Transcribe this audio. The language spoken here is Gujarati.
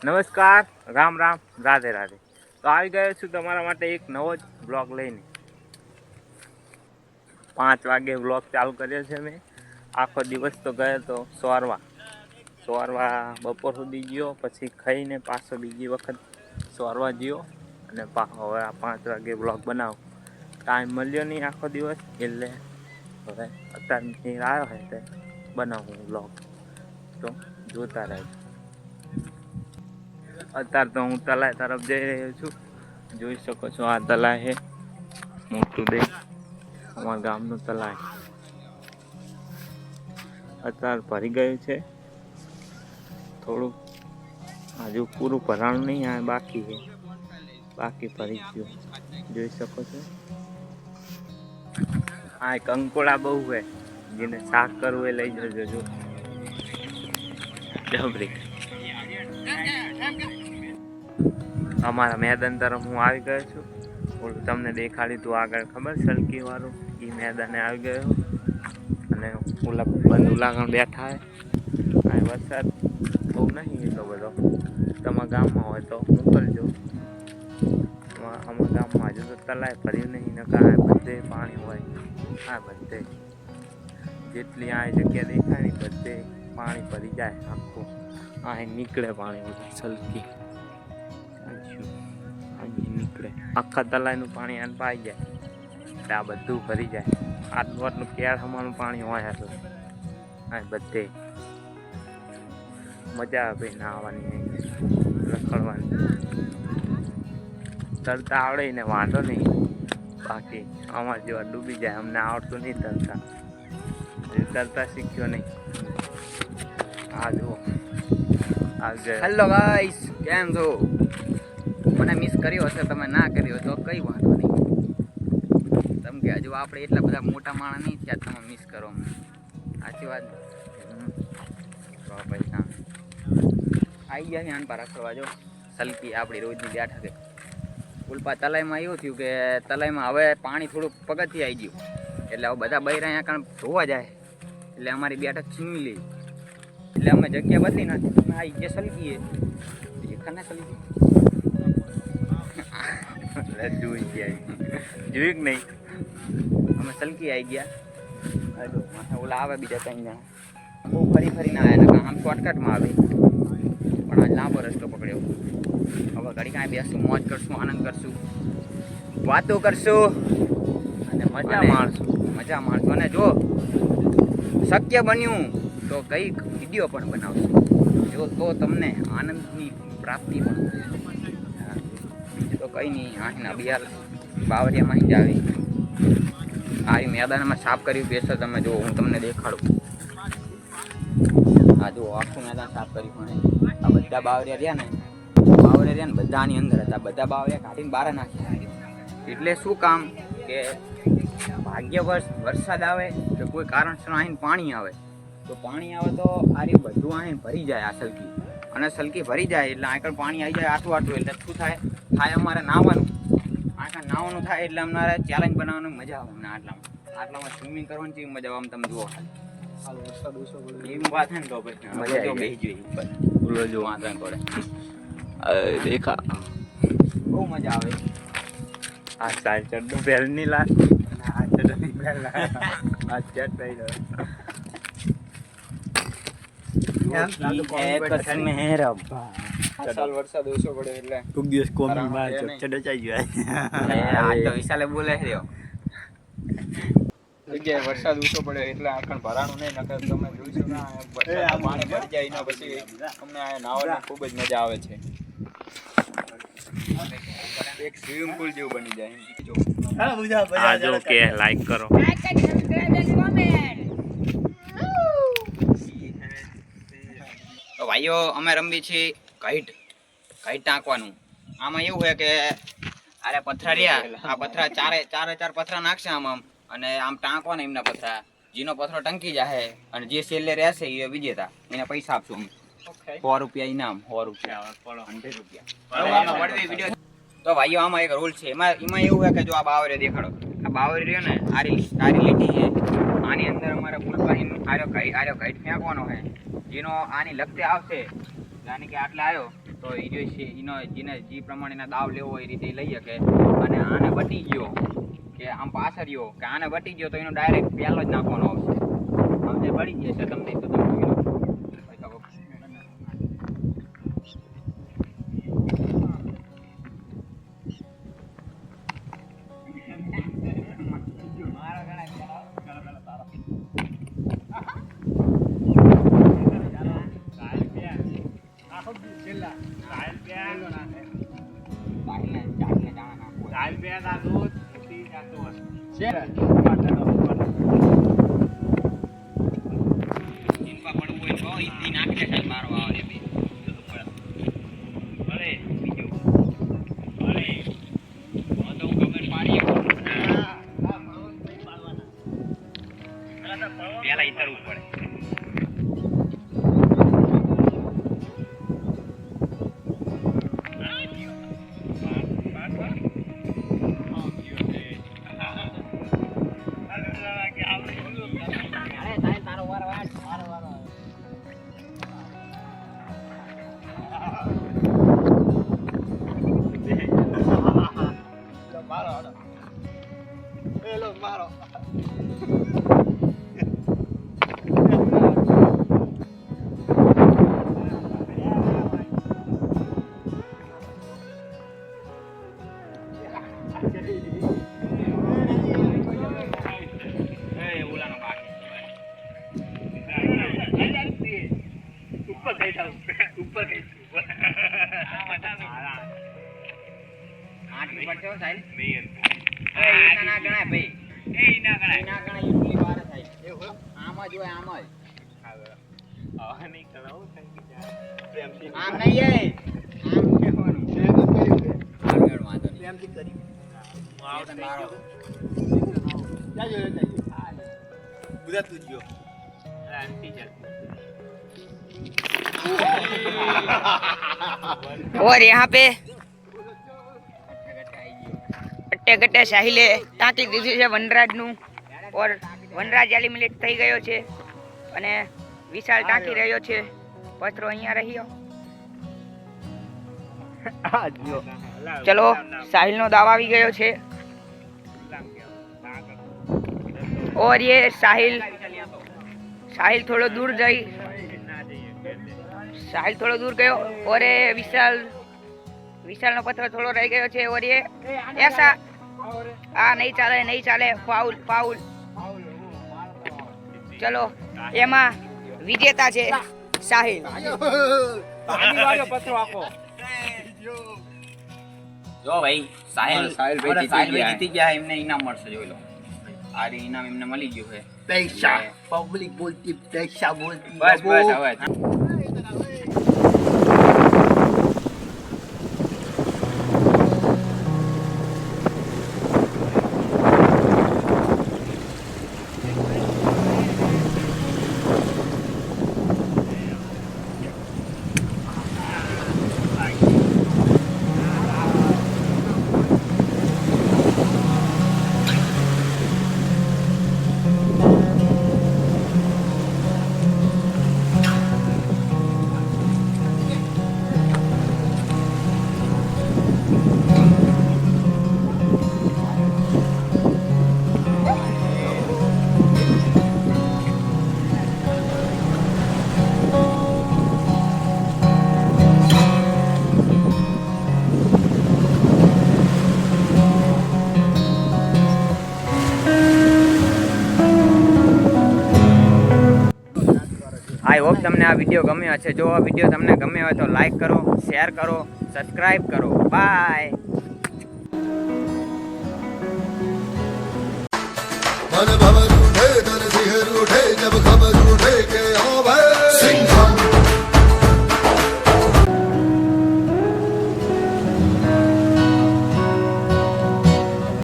નમસ્કાર, રામ રામ, રાધે રાધે. તો આવી ગયો છું તમારા માટે એક નવો જ બ્લોગ લઈને. 5 વાગે બ્લોગ ચાલુ કર્યો છે મેં. આખો દિવસ તો ગયો તો સોરવા બપોર સુધી ગયો, પછી ખાઈને પાછો બીજી વખત સોરવા ગયો અને હવે આ 5 વાગે બ્લોગ બનાવું. ટાઈમ મળ્યો નહીં આખો દિવસ, એટલે હવે અત્યારે આવ્યો છે તે બનાવું બ્લોગ. તો જોતા રહેજો. અત્યારે તો હું તલાઈ તરફ જઈ રહ્યો છું. જોઈ શકો છો આ તલાઈ છે મોટું દે, અમારા ગામનું તલાઈ. અત્યારે ભરી ગયું છે, થોડુંક હજુ પૂરું ભરાણું નહીં, આ બાકી છે, બાકી ભરી ગયું. જોઈ શકો છો આ કંકોડા બહુ છે, જેને શાક કરવું એ લઈ જજો. જો જબરી અમારા મેદાન તરફ હું આવી ગયો છું. ઓલું તમને દેખાડ્યું તું આગળ, ખબર સલકી વાળું, એ મેદાને આવી ગયો. અને ઓલા બંધુલાગણ બેઠા હે. વરસાદ બહુ નહીં એટલો બધો, તમારા ગામમાં હોય તો મોકલજો. અમારા ગામમાં હજુ તો તલાઈ ભર્યું નહીં, નકા બધે પાણી હોય. હા, બધે જેટલી આ જગ્યા દેખાય ને બધે પાણી ભરી જાય આખું. અહીં નીકળે પાણી સલકી નીકળે, આખા તલાઈનું પાણી આને પાઈ જાય એટલે આ બધું ભરી જાય. આટલું કેર હમાનું પાણી હોય તો આ બધે મજા આવે નાહવાની, રખડવાની. તરતા આવડે ને વાંધો નહીં, બાકી અમારા જેવા ડૂબી જાય. અમને આવડતું નહીં તરતા, તરતા શીખ્યો નહીં. આ જુઓ હેલો ગાઈસ, કેમ છો? મને મિસ કર્યો હશે, તમે ના કર્યો તો કઈ વાંધો નહીં. તમે કે હજુ આપણે એટલા બધા મોટા માણસ નહીં થયા, તમે મિસ કરો અમને. સાચી વાત. પૈસા આવી ગયા આન પર રખડવા. જો સલકી આપણી રોજની બેઠા છે. ઉલ્પા તલાઈમાં એવું થયું કે તલાઈમાં હવે પાણી થોડુંક પગથી આવી ગયું, એટલે હવે બધા બૈરા અહીંયા કારણ ધોવા જાય, એટલે અમારી બેઠક છીનવી લે. એટલે અમે જગ્યા બદલી નાખી. તમે આવી ગયા સલકીએ ખના સલકી જોઈ કે નહીં, અમે સલકી આવી ગયા. ઓલા આવે બીજા કઈ ના, બહુ ફરી ફરીને આવ્યા, આમ શોર્ટકટમાં આવે, પણ આજ લાંબો રસ્તો પકડ્યો. હવે ઘડી કાંઈ બેસશું, મોજ કરશું, આનંદ કરશું, વાતો કરશું અને મજા માણશું. અને જો શક્ય બન્યું તો કંઈક વિડીયો પણ બનાવશું, જો તો તમને આનંદની પ્રાપ્તિ પણ તો કંઈ નહીં. અહીંના બિયાર બાવરિયામાં જ આવી મેદાનમાં સાફ કર્યું બેસો. તમે જો હું તમને દેખાડું. આ જો આખું મેદાન સાફ કર્યું. પણ આ બધા બાવરિયા રહ્યા ને બધાની અંદર હતા. બધા બાવરિયા કાઢીને બહાર નાખ્યા. એટલે શું કામ કે ભાગ્યવશ વરસાદ આવે કે કોઈ કારણસર અહીં પાણી આવે તો આ રહ્યું બધું અહીં ભરી જાય. આ સલકી અને સલકી ભરી જાય એટલે આગળ પાણી આવી જાય આટલું. એટલે શું થાય અમારે નાહવાનું. નાહવાનું થાય એટલે અમારે ચેલેન્જ બનાવવાની મજા આવે. અમને આટલામાં સ્વિમિંગ કરવાની કેવી મજા આવે, તમે જુઓ. એવી વાત છે ને તો પછી મજા જો બેસી જોઈએ ઉપર જો વાંધો પડે. દેખા બહુ મજા આવે. આ સાઈડ ચડનું પહેલ નહીં લાગ, આ ચડની પહેલ આ ચડ થઈ ગયો. વરસાદ ઓછો પડે એટલે ખૂબ દિવસ કોમી માં ચડચાઈ ગયો. આ તો વિશાલે બોલે રહ્યો જગ્યાએ વરસાદ ઓછો પડે એટલે આખણ ભરાણું નહીં. નકર તમે જોઈશું ના પાણી ભરી જાય એના પછી તમને આ નાહવાની ખૂબ જ મજા આવે છે. એક સ્વિમિંગ પુલ જેવું બની જાય. આ જો કે લાઈક કરો. તો ભાઈઓ અમે રમવી છીએ કઈટ ટાંકવાનું. આમાં એવું છે કે અરે પથરા રહ્યા, આ પથરા ચાર પથરા નાખશે આમ અને આમ ટાંકવાના એમના પથરા. જેનો પથરો ટંકી જાય અને જે છેલ્લે રહેશે એ વિજેતા, એને પૈસા આપશું અમે. 100 રૂપિયા ઇનામ, 100 રૂપિયા 100 રૂપિયા. તો ભાઈઓ આમાં એક રૂલ છે. એમાં એવું છે કે જો આ બાવરે દેખાડો, આ બાવરી રહ્યો ને આરી લીટી છે, આની અંદર અમારે પુલપાઈ આર્યો કઈટ ફેંકવાનો છે. જેનો આની લગતે આવશે, જાણે કે આટલા આવ્યો તો એ જો છે એનો જેને જે પ્રમાણેના દાવ લેવો હોય એ રીતે લઈ શકે. અને આને બટી ગયો કે આમ પાછળ્યો કે આને બટી ગયો તો એનો ડાયરેક્ટ પહેલો જ નાખવાનો આવશે. આમ જે બળી જશે તમને તો તમે પેલા ઈતરવું પડે. और यहाँ पे गट्टे गट्टे साहिले टाँकी દીધી છે વનરાજનું. और વનરાજ એલિમિનેટ થઈ ગયો છે અને વિશાલ ટાંકી રહ્યો છે. પથરો અહીંયા રહ્યો. ચલો સાહિલનો દાવ આવી ગયો છે. और ये साहिल थोड़ा दूर गई. साहिल थोड़ा दूर गयो और ये विशाल नो पत्थर थोड़ो रह गयो छे. और ये ऐसा नहीं चाले फाउल. चलो एमा विजेता छे साहिल. જો ભાઈ સાહિલ જીતી ગયા. એમને ઇનામ મળશે. જોઈ લો આ ઇનામ એમને મળી ગયું છે. પૈસા પબ્લિક બોલતી પૈસા બોલતી બસ હવે આઈ હોપ તમને આ વિડીયો ગમ્યો હશે. જો આ વિડીયો તમને ગમ્યો હોય તો લાઈક કરો, શેર કરો, સબસ્ક્રાઇબ કરો. બાય. मन भवन